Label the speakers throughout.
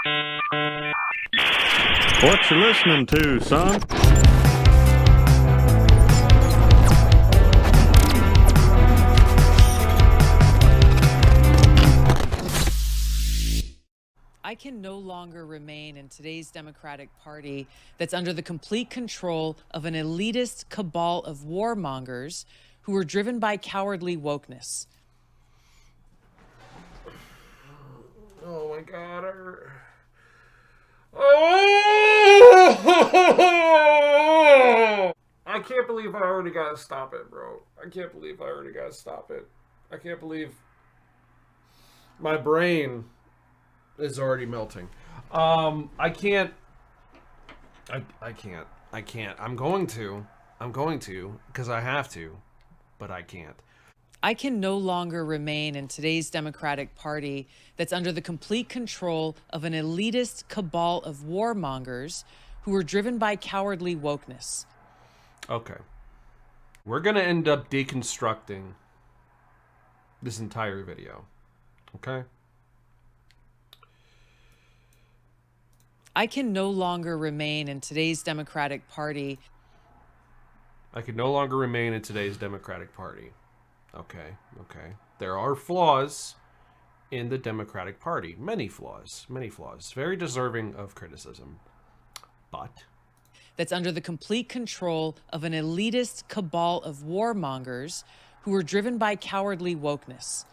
Speaker 1: What you listening to, son?
Speaker 2: I can no longer remain in today's Democratic Party that's under the complete control of an elitist cabal of warmongers who are driven by cowardly wokeness.
Speaker 3: Oh my God. Oh! I can't believe I already gotta stop it, bro. I can't believe I already gotta stop it. I can't believe my brain is already melting. I can't. I'm going to, because I have to, but I can't.
Speaker 2: I can no longer remain in today's Democratic Party that's under the complete control of an elitist cabal of warmongers who are driven by cowardly wokeness.
Speaker 3: Okay. We're going to end up deconstructing this entire video. Okay?
Speaker 2: I can no longer remain in today's Democratic Party.
Speaker 3: I can no longer remain in today's Democratic Party. Okay. There are flaws in the Democratic Party. Many flaws. Very deserving of criticism. But
Speaker 2: that's under the complete control of an elitist cabal of warmongers who are driven by cowardly wokeness.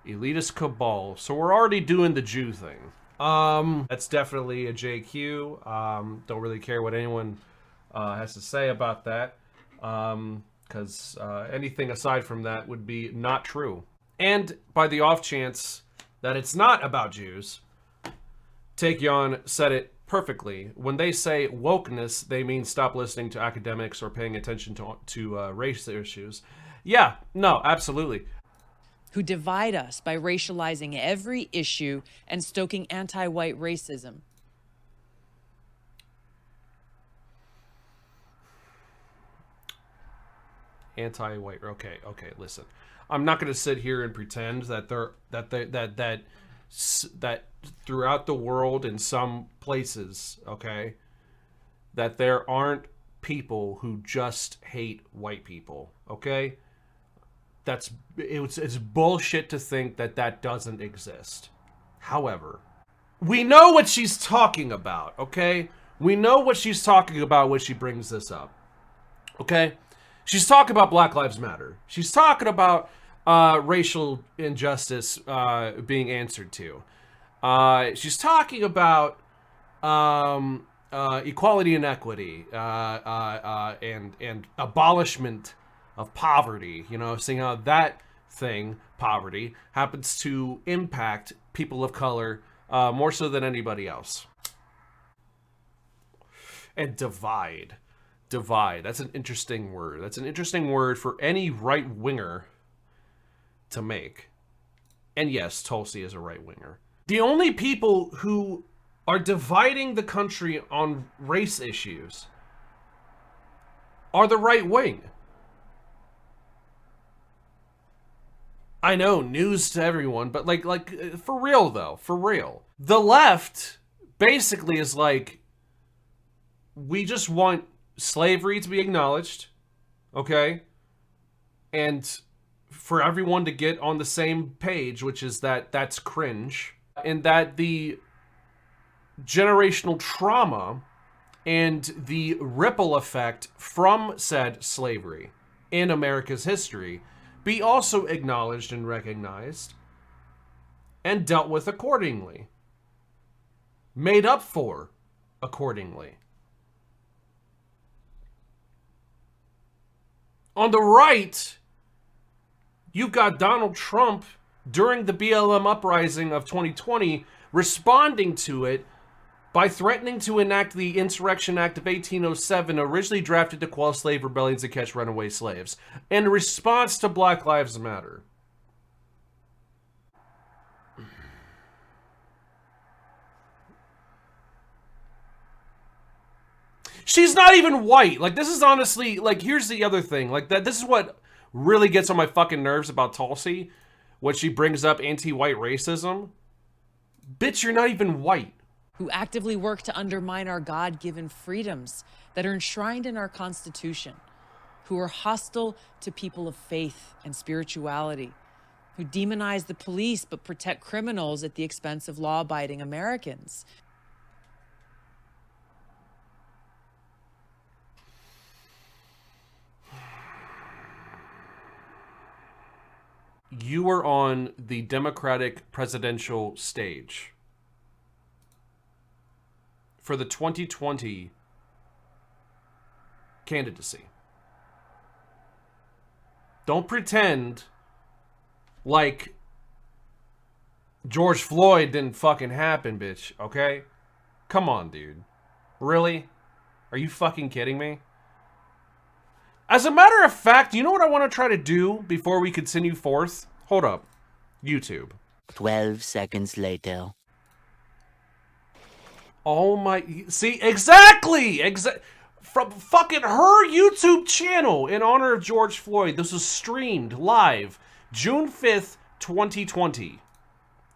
Speaker 3: Elitist cabal. So we're already doing the Jew thing. That's definitely a JQ. Don't really care what anyone has to say about that. Because anything aside from that would be not true. And by the off chance that it's not about Jews, Taekyon said it perfectly. When they say wokeness, they mean stop listening to academics or paying attention to race issues. Yeah, no, absolutely.
Speaker 2: Who divide us by racializing every issue and stoking anti-white racism.
Speaker 3: Anti-white. Okay. Listen, I'm not going to sit here and pretend that that throughout the world in some places, okay, that there aren't people who just hate white people. Okay, it's bullshit to think that doesn't exist. However, we know what she's talking about. Okay, we know what she's talking about when she brings this up. Okay. She's talking about Black Lives Matter. She's talking about racial injustice being answered to. She's talking about equality and equity and abolishment of poverty. You know, seeing how that thing, poverty, happens to impact people of color more so than anybody else. And divide. That's an interesting word. That's an interesting word for any right-winger to make. And yes, Tulsi is a right-winger. The only people who are dividing the country on race issues are the right wing. I know, news to everyone, but like for real though, for real. The left basically is like, we just want slavery to be acknowledged, okay? And for everyone to get on the same page, which is that's cringe, and that the generational trauma and the ripple effect from said slavery in America's history be also acknowledged and recognized and dealt with accordingly. Made up for accordingly. On the right, you've got Donald Trump during the BLM uprising of 2020 responding to it by threatening to enact the Insurrection Act of 1807, originally drafted to quell slave rebellions and catch runaway slaves, in response to Black Lives Matter. She's not even white. Like, this is honestly, like, here's the other thing. Like, this is what really gets on my fucking nerves about Tulsi, when she brings up anti-white racism. Bitch, you're not even white.
Speaker 2: who actively work to undermine our God-given freedoms that are enshrined in our Constitution, who are hostile to people of faith and spirituality, who demonize the police but protect criminals at the expense of law-abiding Americans.
Speaker 3: You were on the Democratic presidential stage for the 2020 candidacy. Don't pretend like George Floyd didn't fucking happen, bitch, okay? Come on, dude. Really? Are you fucking kidding me? As a matter of fact, you know what I want to try to do before we continue forth? Hold up. YouTube.
Speaker 4: 12 seconds later.
Speaker 3: Oh my... See, exactly! From fucking her YouTube channel in honor of George Floyd. This was streamed live June 5th, 2020.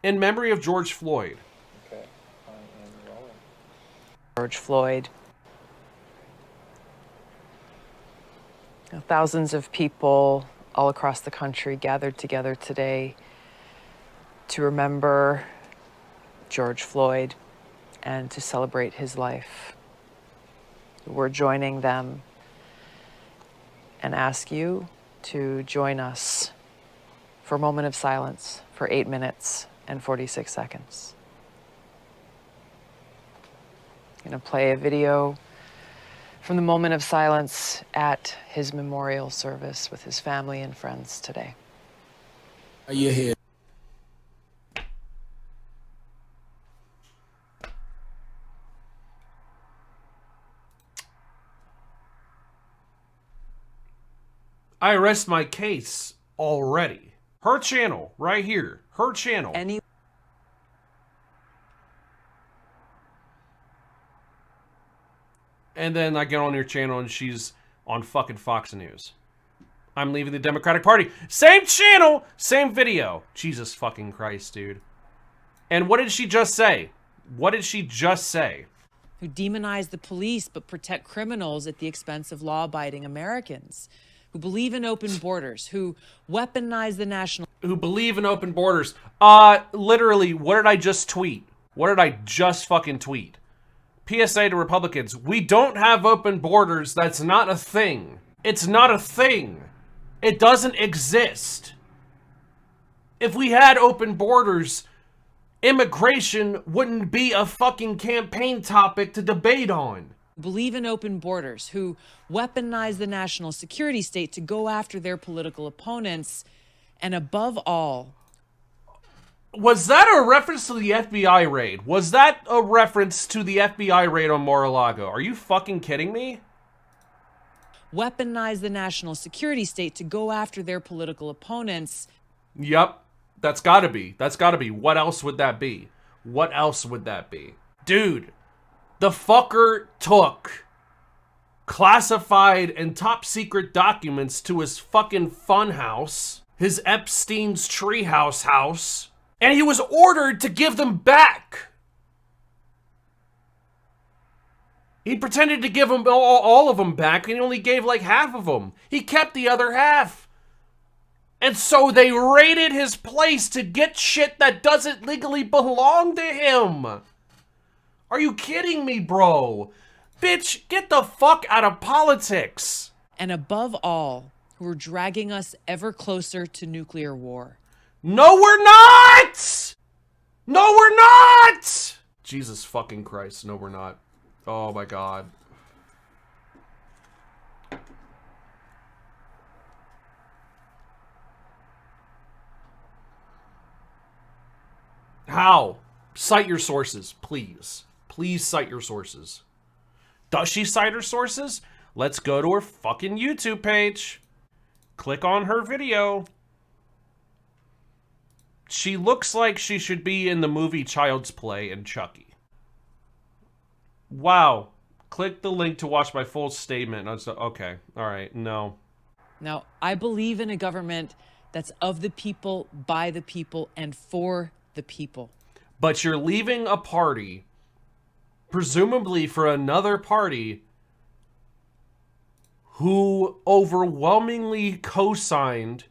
Speaker 3: In memory of George Floyd.
Speaker 5: Okay, I am rolling.
Speaker 2: George Floyd. Thousands of people all across the country gathered together today to remember George Floyd and to celebrate his life. We're joining them and ask you to join us for a moment of silence for 8 minutes and 46 seconds. I'm going to play a video from the moment of silence at his memorial service with his family and friends today.
Speaker 6: Are you here?
Speaker 3: I rest my case already. Her channel, right here. Her channel. And then I get on your channel and she's on fucking Fox News. I'm leaving the Democratic Party. Same channel, same video. Jesus fucking Christ, dude. And what did she just say? What did she just say?
Speaker 2: Who demonize the police but protect criminals at the expense of law-abiding Americans. Who believe in open borders. Who weaponize the national...
Speaker 3: Who believe in open borders. Literally, what did I just tweet? What did I just fucking tweet? PSA to Republicans, we don't have open borders. That's not a thing. It's not a thing. It doesn't exist. If we had open borders, immigration wouldn't be a fucking campaign topic to debate on.
Speaker 2: Believe in open borders, who weaponize the national security state to go after their political opponents, and above all,
Speaker 3: was that a reference to the FBI raid? Was that a reference to the FBI raid on Mar-a-Lago? Are you fucking kidding me?
Speaker 2: Weaponize the national security state to go after their political opponents.
Speaker 3: Yep, that's gotta be. That's gotta be. What else would that be? What else would that be? Dude, the fucker took classified and top secret documents to his fucking funhouse, his Epstein's treehouse house, and he was ordered to give them back. He pretended to give them all of them back, and he only gave like half of them. He kept the other half. And so they raided his place to get shit that doesn't legally belong to him. Are you kidding me, bro? Bitch, get the fuck out of politics.
Speaker 2: And above all, who are dragging us ever closer to nuclear war.
Speaker 3: No, we're not! No, we're not! Jesus fucking Christ, no, we're not. Oh my God. How? Cite your sources, please. Please cite your sources. Does she cite her sources? Let's go to her fucking YouTube page. Click on her video. She looks like she should be in the movie Child's Play and Chucky. Wow. Click the link to watch my full statement. Okay. All right. No.
Speaker 2: Now, I believe in a government that's of the people, by the people, and for the people.
Speaker 3: But you're leaving a party presumably for another party who overwhelmingly co-signed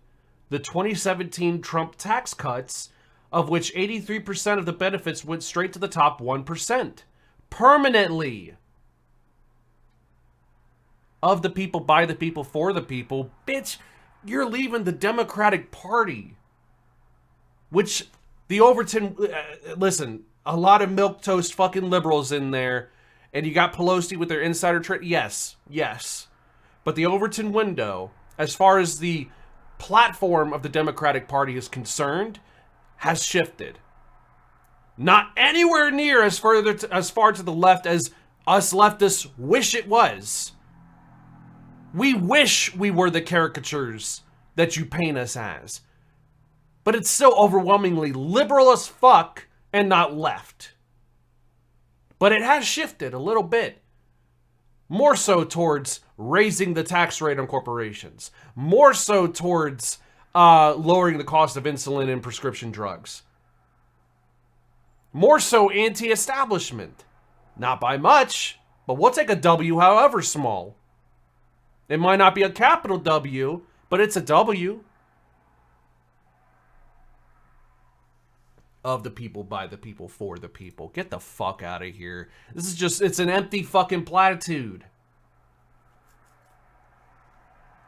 Speaker 3: the 2017 Trump tax cuts, of which 83% of the benefits went straight to the top 1%. Permanently. Of the people, by the people, for the people. Bitch, you're leaving the Democratic Party. Which, the Overton... listen, a lot of milquetoast fucking liberals in there. And you got Pelosi with their insider trade. Yes, yes. But the Overton window, as far as the platform of the Democratic Party is concerned, has shifted. Not anywhere near as far to the left as us leftists wish it was. We wish we were the caricatures that you paint us as. But it's still overwhelmingly liberal as fuck and not left. But it has shifted a little bit. More so towards raising the tax rate on corporations. More so towards lowering the cost of insulin and prescription drugs. More so anti-establishment. Not by much, but we'll take a W however small. It might not be a capital W, but it's a W. Of the people, by the people, for the people. Get the fuck out of here. This is just, it's an empty fucking platitude.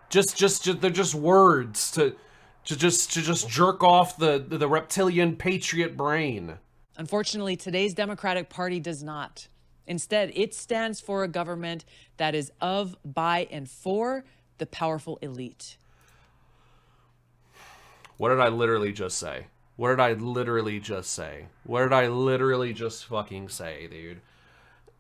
Speaker 3: They're just words to just jerk off the reptilian patriot brain.
Speaker 2: Unfortunately, today's Democratic Party does not. Instead, it stands for a government that is of, by, and for the powerful elite.
Speaker 3: What did I literally just say? What did I literally just say? What did I literally just fucking say, dude?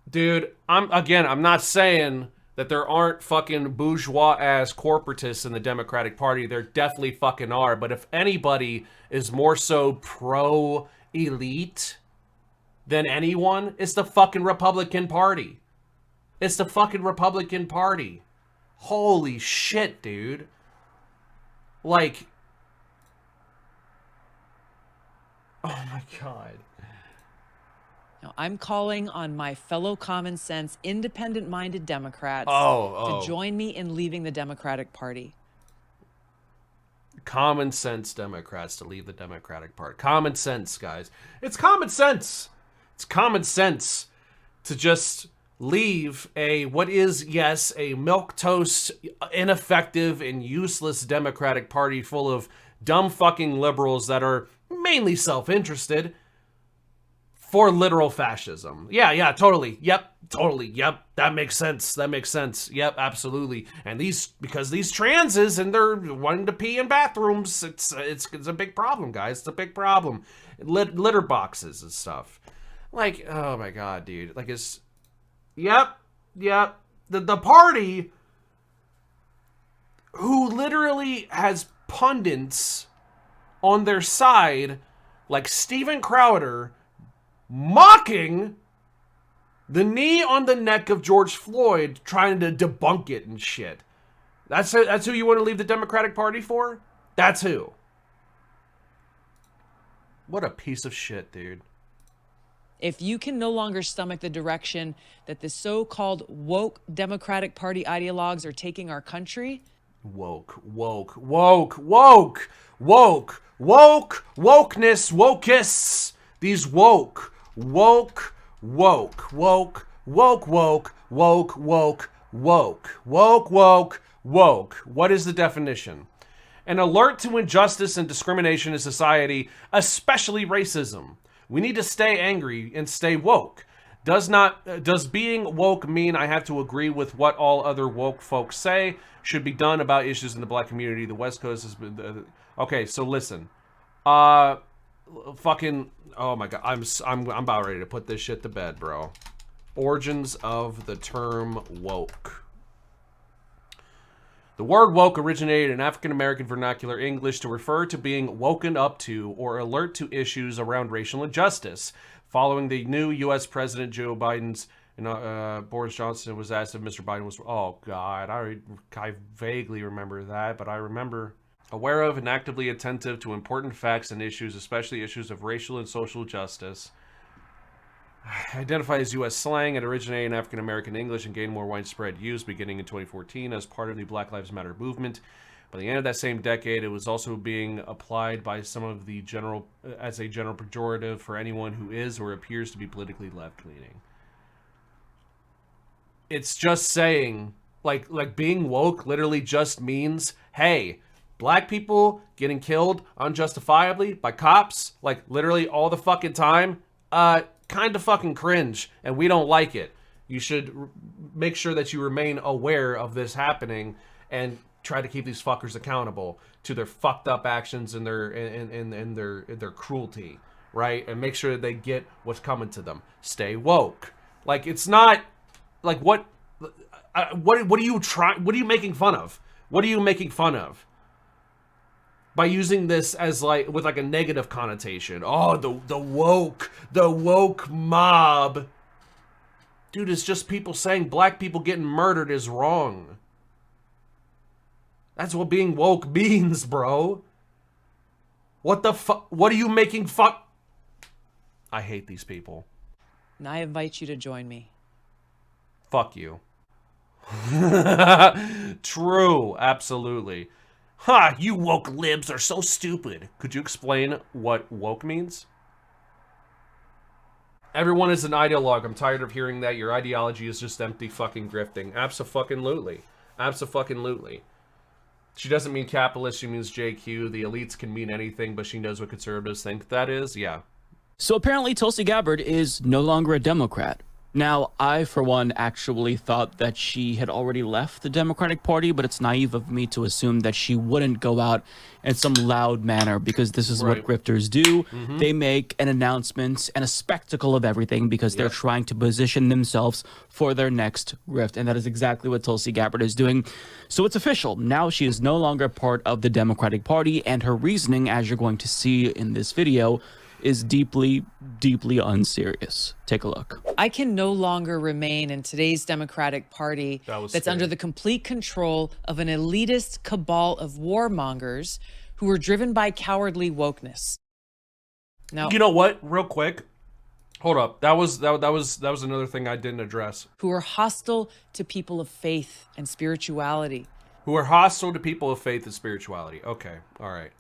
Speaker 3: Dude, I'm not saying that there aren't fucking bourgeois-ass corporatists in the Democratic Party. There definitely fucking are. But if anybody is more so pro-elite than anyone, it's the fucking Republican Party. It's the fucking Republican Party. Holy shit, dude. Like... oh my God.
Speaker 2: Now, I'm calling on my fellow common sense, independent-minded Democrats to join me in leaving the Democratic Party.
Speaker 3: Common sense Democrats to leave the Democratic Party. Common sense, guys. It's common sense. It's common sense to just leave what is, yes, a milquetoast, ineffective, and useless Democratic Party full of dumb fucking liberals that are mainly self-interested for literal fascism. Yeah, totally. Yep, totally. Yep, that makes sense. That makes sense. Yep, absolutely. And because these transes and they're wanting to pee in bathrooms, it's a big problem, guys. It's a big problem. Litter boxes and stuff. Like, oh my God, dude. Like, it's... Yep. The party who literally has pundits on their side, like Steven Crowder, mocking the knee on the neck of George Floyd, trying to debunk it and shit. That's who you want to leave the Democratic Party for? That's who. What a piece of shit, dude.
Speaker 2: If you can no longer stomach the direction that the so-called woke Democratic Party ideologues are taking our country...
Speaker 3: Wokeness, wokeists. These woke. What is the definition? An alert to injustice and discrimination in society, especially racism. We need to stay angry and stay woke. Does being woke mean I have to agree with what all other woke folks say should be done about issues in the black community? The West Coast has been... okay, so listen. Fucking... oh my God. I'm about ready to put this shit to bed, bro. Origins of the term woke. The word woke originated in African-American vernacular English to refer to being woken up to or alert to issues around racial injustice. Following the new U.S. President Joe Biden's, Boris Johnson was asked if Mr. Biden was, oh God, I vaguely remember that, but I remember aware of and actively attentive to important facts and issues, especially issues of racial and social justice. Identified as U.S. slang, it originated in African American English and gained more widespread use beginning in 2014 as part of the Black Lives Matter movement. By the end of that same decade, it was also being applied by some of the as a general pejorative for anyone who is or appears to be politically left-leaning. It's just saying, like being woke literally just means, hey, black people getting killed unjustifiably by cops, like literally all the fucking time, kind of fucking cringe, and we don't like it. You should make sure that you remain aware of this happening and try to keep these fuckers accountable to their fucked up actions and their cruelty, right? And make sure that they get what's coming to them. Stay woke. Like, it's not like what are you making fun of? What are you making fun of? By using this as like with like a negative connotation. Oh, the woke mob. Dude, it's just people saying black people getting murdered is wrong. That's what being woke means, bro. What the fuck? What are you making fun? I hate these people.
Speaker 2: And I invite you to join me.
Speaker 3: Fuck you. True, absolutely. Ha, you woke libs are so stupid. Could you explain what woke means? Everyone is an ideologue. I'm tired of hearing that. Your ideology is just empty fucking grifting. Abso-fucking-lutely. Abso-fucking-lutely. She doesn't mean capitalist, she means JQ. The elites can mean anything, but she knows what conservatives think that is. Yeah.
Speaker 7: So apparently Tulsi Gabbard is no longer a Democrat. Now, I, for one, actually thought that she had already left the Democratic Party, but it's naive of me to assume that she wouldn't go out in some loud manner, because this is what grifters do. They make an announcement and a spectacle of everything because they're trying to position themselves for their next grift, and that is exactly what Tulsi Gabbard is doing. So it's official. Now she is no longer part of the Democratic Party, and her reasoning, as you're going to see in this video, is deeply, deeply unserious. Take a look.
Speaker 2: I can no longer remain in today's Democratic Party that's under the complete control of an elitist cabal of warmongers who are driven by cowardly wokeness. Now,
Speaker 3: you know what? Real quick, hold up. That was another thing I didn't address.
Speaker 2: Who are hostile to people of faith and spirituality.
Speaker 3: Who are hostile to people of faith and spirituality. Okay, all right.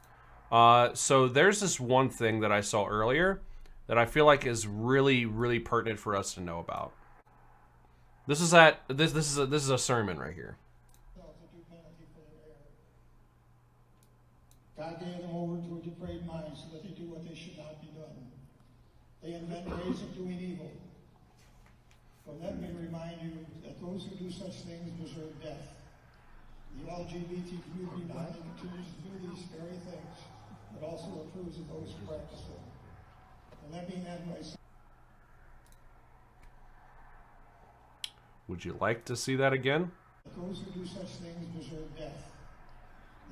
Speaker 3: So there's this one thing that I saw earlier that I feel like is really, really pertinent for us to know about. This is a sermon right here.
Speaker 8: God gave them over to a depraved mind so that they do what they should not be done. They invent ways of doing evil. But let me remind you that those who do such things deserve death. The LGBT community not only continues to do these very things, but also approves of those who practice them. And let me add my...
Speaker 3: Would you like to see that again?
Speaker 8: Those who do such things deserve death.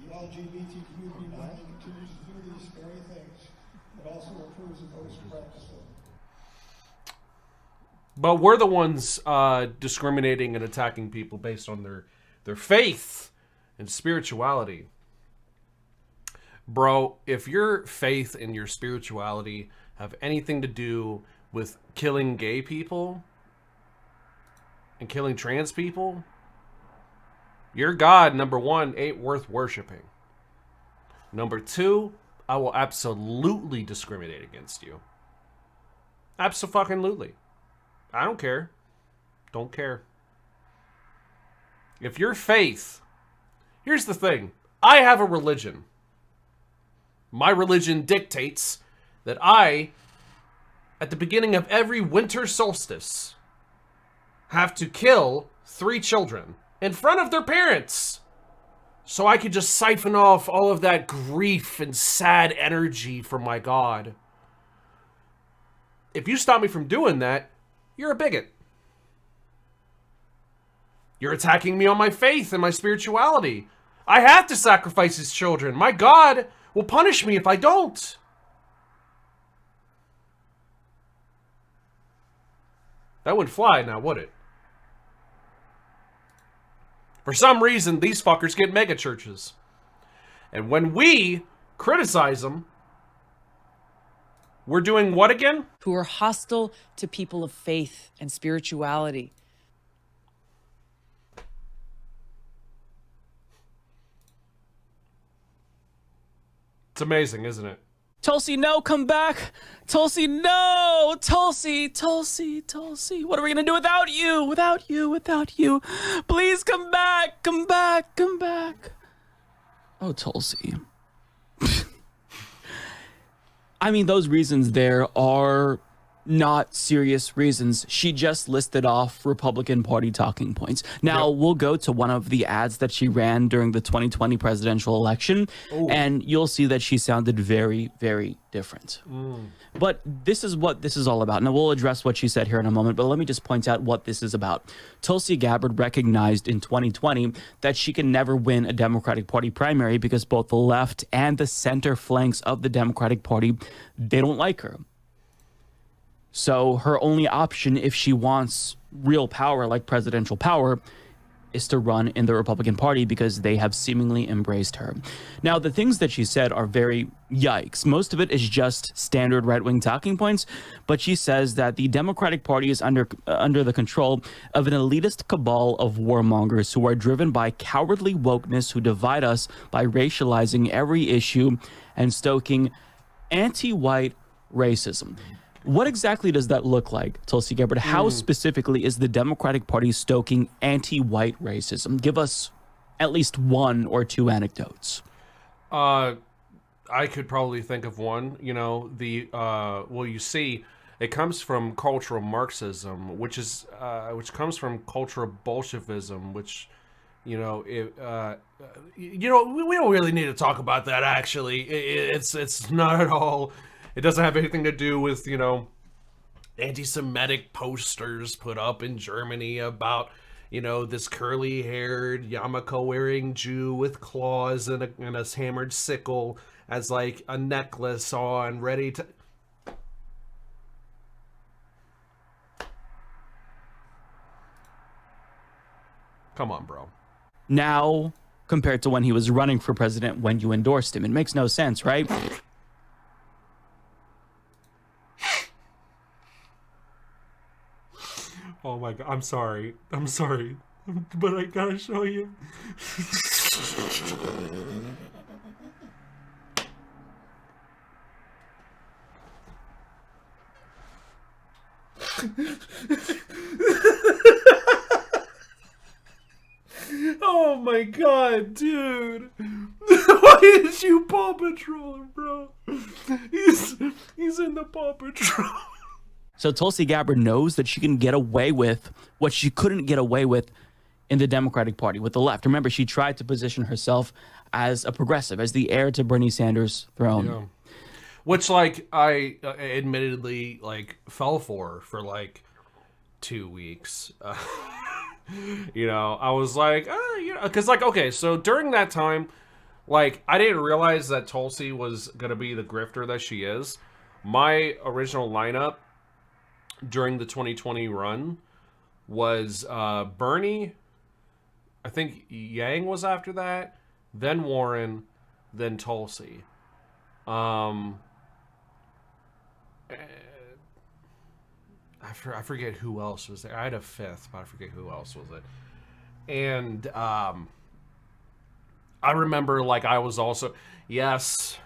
Speaker 8: The LGBT community not only continues to do these very things, but also approves of those who practice them.
Speaker 3: But we're the ones discriminating and attacking people based on their faith and spirituality. Bro, if your faith and your spirituality have anything to do with killing gay people and killing trans people, your God, number one, ain't worth worshiping. Number two, I will absolutely discriminate against you. Abso-fucking-lutely. I don't care. Don't care. If your faith... Here's the thing. I have a religion. My religion dictates that I, at the beginning of every winter solstice, have to kill 3 children in front of their parents so I could just siphon off all of that grief and sad energy from my God. If you stop me from doing that, you're a bigot. You're attacking me on my faith and my spirituality. I have to sacrifice his children. My God will punish me if I don't. That wouldn't fly now, would it? For some reason, these fuckers get mega churches. And when we criticize them, We're doing what again?
Speaker 2: who are hostile to people of faith and spirituality.
Speaker 3: It's amazing, isn't it?
Speaker 7: Tulsi, no, come back. Tulsi, no. Tulsi, Tulsi, Tulsi. What are we going to do without you? Without you, without you. Please come back, come back, come back. Oh, Tulsi. I mean, those reasons there are not serious reasons. She just listed off Republican Party talking points. Now, we'll go to one of the ads that she ran during the 2020 presidential election, and you'll see that she sounded very, very different. But this is what this is all about. Now, we'll address what she said here in a moment, but let me just point out what this is about. Tulsi Gabbard recognized in 2020 that she can never win a Democratic Party primary because both the left and the center flanks of the Democratic Party, they don't like her. So her only option, if she wants real power, like presidential power, is to run in the Republican Party because they have seemingly embraced her. Now, the things that she said are very yikes. Most of it is just standard right-wing talking points, but she says that the Democratic Party is under the control of an elitist cabal of warmongers who are driven by cowardly wokeness who divide us by racializing every issue and stoking anti-white racism. What exactly does that look like, Tulsi Gabbard? How specifically is the Democratic Party stoking anti-white racism? Give us at least one or two anecdotes.
Speaker 3: I could probably think of one. You know, well, you see, it comes from cultural Marxism, which comes from cultural Bolshevism, which, we don't really need to talk about that. Actually, it's not at all. It doesn't have anything to do with, anti-Semitic posters put up in Germany about, this curly-haired yarmulke-wearing Jew with claws and a hammered sickle as, like, a necklace on, ready to... Come on, bro.
Speaker 7: Now, compared to when he was running for president, when you endorsed him, it makes no sense, right?
Speaker 3: Oh my god, I'm sorry, but I gotta show you. Oh my god, dude. Why did you Paw Patrol him, bro? He's in the Paw Patrol.
Speaker 7: So Tulsi Gabbard knows that she can get away with what she couldn't get away with in the Democratic Party with the left. Remember, she tried to position herself as a progressive, as the heir to Bernie Sanders' throne.
Speaker 3: Yeah. Which, like, I admittedly, like, fell for 2 weeks. I was like, because, like, okay, so during that time, like, I didn't realize that Tulsi was going to be the grifter that she is. My original lineup during the 2020 run was Bernie, I think Yang was after that, then Warren, then Tulsi. I forget who else was there. I had a fifth, but I forget who else was it. And I remember, like, I was also, yes,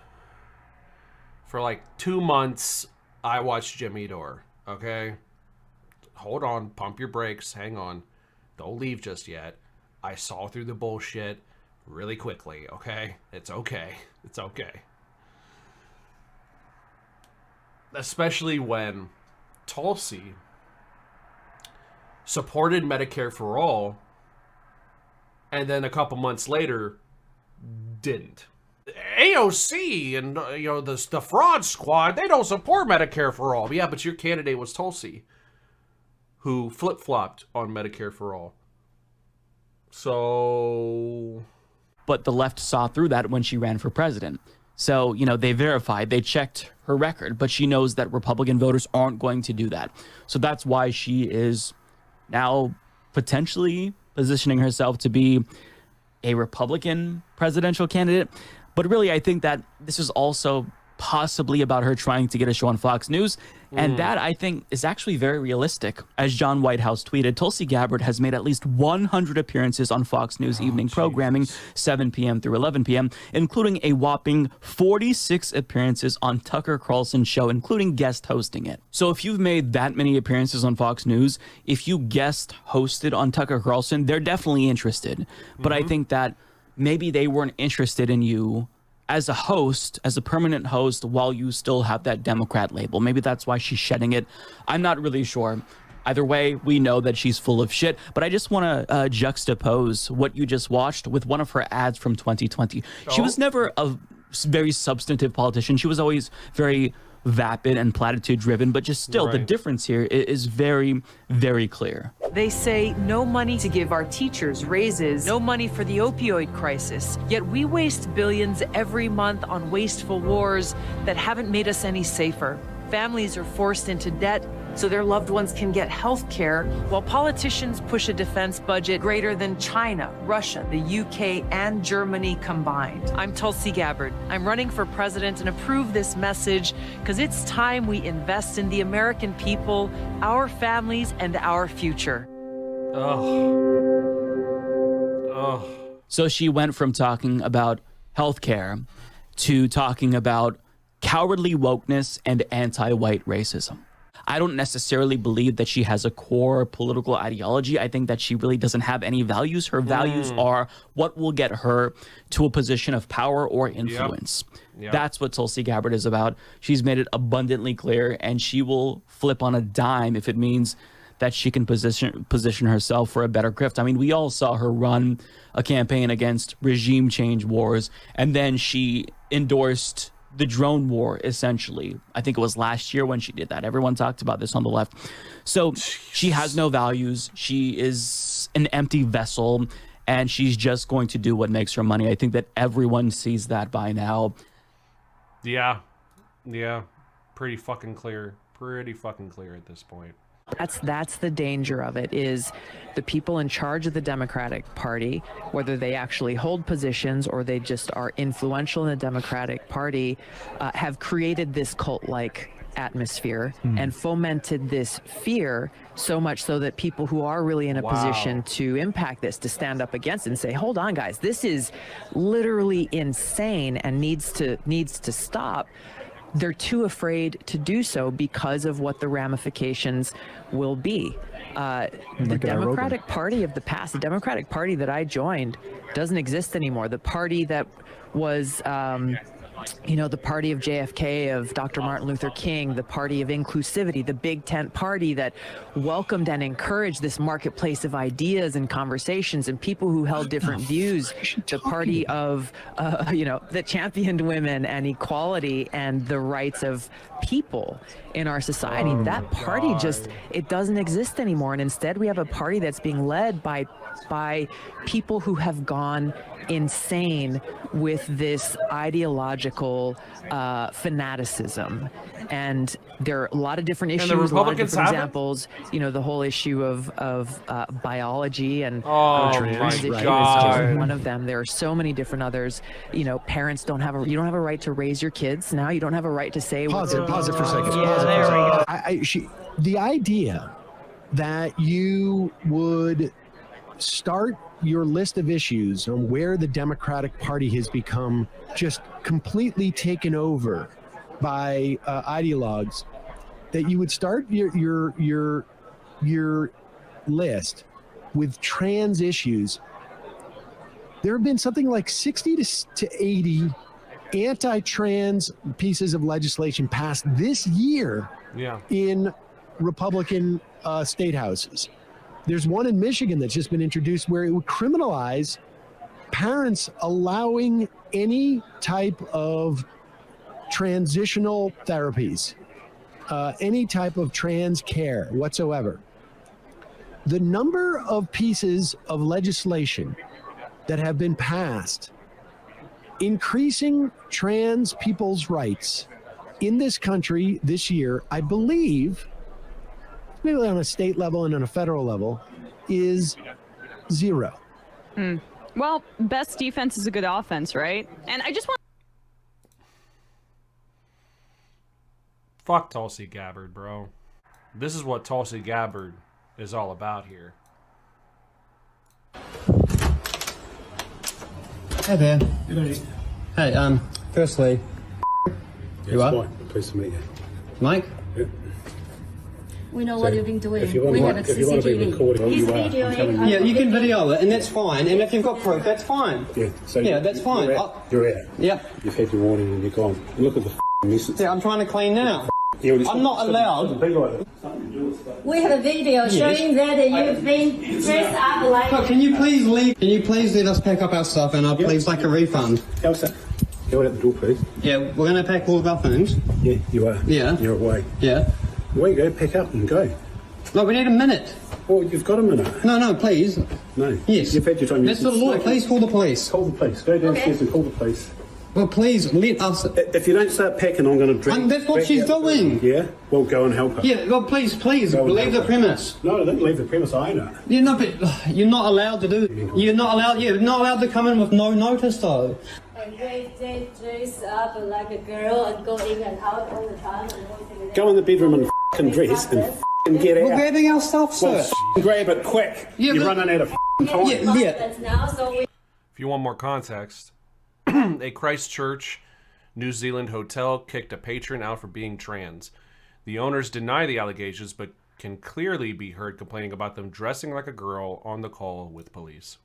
Speaker 3: for like 2 months, I watched Jimmy Dore. Okay, hold on, pump your brakes, hang on, don't leave just yet. I saw through the bullshit really quickly, okay? It's okay. Especially when Tulsi supported Medicare for All, and then a couple months later, didn't. AOC and the fraud squad, they don't support Medicare for All. Yeah, but your candidate was Tulsi, who flip-flopped on Medicare for All. So,
Speaker 7: but the left saw through that when she ran for president. So, they verified, they checked her record, but she knows that Republican voters aren't going to do that. So that's why she is now potentially positioning herself to be a Republican presidential candidate. But really, I think that this is also possibly about her trying to get a show on Fox News. And that, I think, is actually very realistic. As John Whitehouse tweeted, Tulsi Gabbard has made at least 100 appearances on Fox News evening programming, 7 p.m. through 11 p.m., including a whopping 46 appearances on Tucker Carlson's show, including guest hosting it. So if you've made that many appearances on Fox News, if you guest hosted on Tucker Carlson, they're definitely interested. But I think that maybe they weren't interested in you as a host, as a permanent host, while you still have that Democrat label. Maybe that's why she's shedding it. I'm not really sure. Either way, we know that she's full of shit. But I just want to juxtapose what you just watched with one of her ads from 2020. She was never a very substantive politician. She was always very vapid and platitude driven, but just still, the difference here is very, very clear.
Speaker 2: They say no money to give our teachers raises, no money for the opioid crisis, yet we waste billions every month on wasteful wars that haven't made us any safer. Families are forced into debt so their loved ones can get health care, while politicians push a defense budget greater than China, Russia, the UK, and Germany combined. I'm Tulsi Gabbard. I'm running for president and approve this message because it's time we invest in the American people, our families, and our future.
Speaker 7: So she went from talking about healthcare to talking about cowardly wokeness and anti-white racism. I don't necessarily believe that she has a core political ideology. I think that she really doesn't have any values. Her values are what will get her to a position of power or influence. That's what Tulsi Gabbard is about. She's made it abundantly clear, and she will flip on a dime if it means that she can position herself for a better grift. I mean, we all saw her run a campaign against regime change wars, and then she endorsed the drone war, essentially. I think it was last year when she did that. Everyone talked about this on the left. So she has no values. She is an empty vessel, and she's just going to do what makes her money. I think that everyone sees that by now.
Speaker 3: Yeah. Pretty fucking clear. Pretty fucking clear at this point.
Speaker 2: That's the danger of it, is the people in charge of the Democratic Party, whether they actually hold positions or they just are influential in the Democratic Party, have created this cult-like atmosphere and fomented this fear so much so that people who are really in a position to impact this, to stand up against it and say, hold on, guys, this is literally insane and needs to stop. They're too afraid to do so because of what the ramifications will be. The Democratic Party of the past, the Democratic Party that I joined, doesn't exist anymore. The party that was, the party of JFK, of Dr. Martin Luther King, the party of inclusivity, the Big Tent party that welcomed and encouraged this marketplace of ideas and conversations and people who held different views, the party of, that championed women and equality and the rights of people in our society. That party it doesn't exist anymore. And instead we have a party that's being led by people who have gone insane with this ideological fanaticism. And there are a lot of different issues, a lot of different examples. The whole issue of biology and trans issue is just one of them. There are so many different others. Parents you don't have a right to raise your kids now. You don't have a right to say.
Speaker 9: Pause it for a second. The idea that you would start your list of issues on where the Democratic Party has become just completely taken over by ideologues, that you would start your list with trans issues. There have been something like 60 to 80 anti-trans pieces of legislation passed this year in Republican state houses. There's one in Michigan that's just been introduced where it would criminalize parents allowing any type of transitional therapies, any type of trans care whatsoever. The number of pieces of legislation that have been passed increasing trans people's rights in this country this year, I believe, maybe on a state level and on a federal level, is 0.
Speaker 10: Well, best defense is a good offense, right? And I just want...
Speaker 3: Fuck Tulsi Gabbard, bro. This is what Tulsi Gabbard is all about here.
Speaker 10: Hey there. Good Hey, firstly, you are?
Speaker 11: Pleased to meet you.
Speaker 10: Mike?
Speaker 11: Yeah.
Speaker 12: We know what you've been doing.
Speaker 11: If you want,
Speaker 12: we have a
Speaker 11: if you want to be
Speaker 12: CCTV.
Speaker 11: recording,
Speaker 12: He's
Speaker 11: you are. I'm telling
Speaker 12: videoing.
Speaker 11: you.
Speaker 10: Yeah, you can video it, and that's fine. And if you've got proof, that's fine.
Speaker 11: Yeah, so
Speaker 10: Yeah, that's fine.
Speaker 11: You're out.
Speaker 10: Yep.
Speaker 11: You've had your warning and you're gone. Look at the messes.
Speaker 10: Yeah, I'm trying to clean now.
Speaker 11: Yeah,
Speaker 10: I'm not allowed.
Speaker 12: We have a video showing that you've been dressed up like.
Speaker 10: Look, can you please leave? Can you please let us pack up our stuff and I'll please like a refund?
Speaker 11: How's that? Go out the door, please.
Speaker 10: Yeah, we're going to pack all of our things.
Speaker 11: Yeah, you are.
Speaker 10: Yeah.
Speaker 11: You're away.
Speaker 10: Yeah.
Speaker 11: Away you go, pack up and go.
Speaker 10: No, we need a minute.
Speaker 11: Well, you've got a minute.
Speaker 10: No, please.
Speaker 11: No.
Speaker 10: Yes.
Speaker 11: You've had your time.
Speaker 10: That's the law. Please call the police.
Speaker 11: Call the police. Go downstairs and call the police.
Speaker 10: Well, please, let us...
Speaker 11: If you don't start packing, I'm going to drag...
Speaker 10: That's what she's doing.
Speaker 11: Yeah? Well, go and help her.
Speaker 10: Yeah, well, please,
Speaker 11: Go and
Speaker 10: leave the
Speaker 11: help her.
Speaker 10: premise.
Speaker 11: No, I didn't leave the premise. I own it.
Speaker 10: You're not, but you're not allowed to do... You're not allowed to come in with no notice, though.
Speaker 12: And they dress up like a girl and go in and out all the time. And
Speaker 11: Go in the bedroom and f***ing dress and f***ing get out.
Speaker 10: We're grabbing our stuff, sir.
Speaker 11: Well, grab it quick.
Speaker 10: Yeah,
Speaker 11: You're
Speaker 10: but-
Speaker 11: running out of f***ing time.
Speaker 10: Yeah.
Speaker 12: now, so we.
Speaker 3: If you want more context, a Christchurch, New Zealand hotel kicked a patron out for being trans. The owners deny the allegations, but can clearly be heard complaining about them dressing like a girl on the call with police.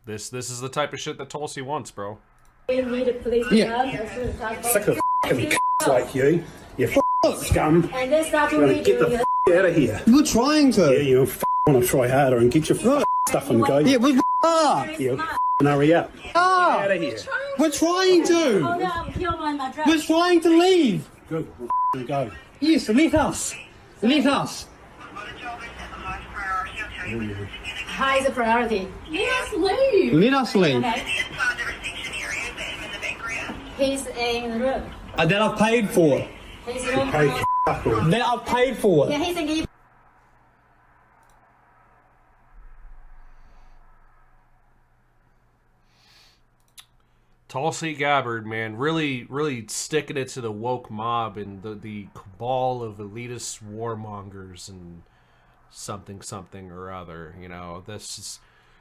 Speaker 3: This is the type of shit that Tulsi wants, bro.
Speaker 12: We need a police
Speaker 11: Sick of f***ing c***s like you. You f***ing scum.
Speaker 12: And they start
Speaker 11: You're going to get the f*** out of here.
Speaker 10: We're trying to.
Speaker 11: Yeah, you want to try harder and get your f***ing stuff and go.
Speaker 10: Yeah, we are.
Speaker 11: Yeah, f***ing hurry up. Get out of here.
Speaker 10: We're trying to. We're trying to leave.
Speaker 11: Good. We'll f***ing go.
Speaker 10: Yes, let us. Let us.
Speaker 12: High is a priority. Let us leave.
Speaker 10: Let us leave.
Speaker 12: He's in the room.
Speaker 10: That I've paid for.
Speaker 12: He's in the room.
Speaker 11: Hey, f*** all.
Speaker 10: That I've paid for.
Speaker 12: Yeah, he's in.
Speaker 3: Tulsi Gabbard, man, really sticking it to the woke mob and the cabal of elitist warmongers and something or other. You know, this is,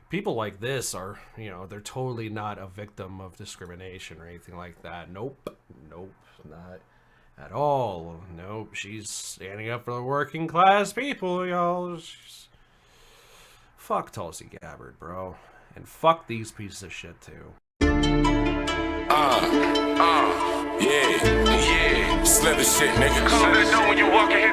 Speaker 3: people like this are, you know, they're totally not a victim of discrimination or anything like that. Nope, not at all. Nope, she's standing up for the working class people, y'all. Fuck Tulsi Gabbard, bro, and fuck these pieces of shit too.
Speaker 13: Yeah, slither shit, nigga. Call that down when you walk in here,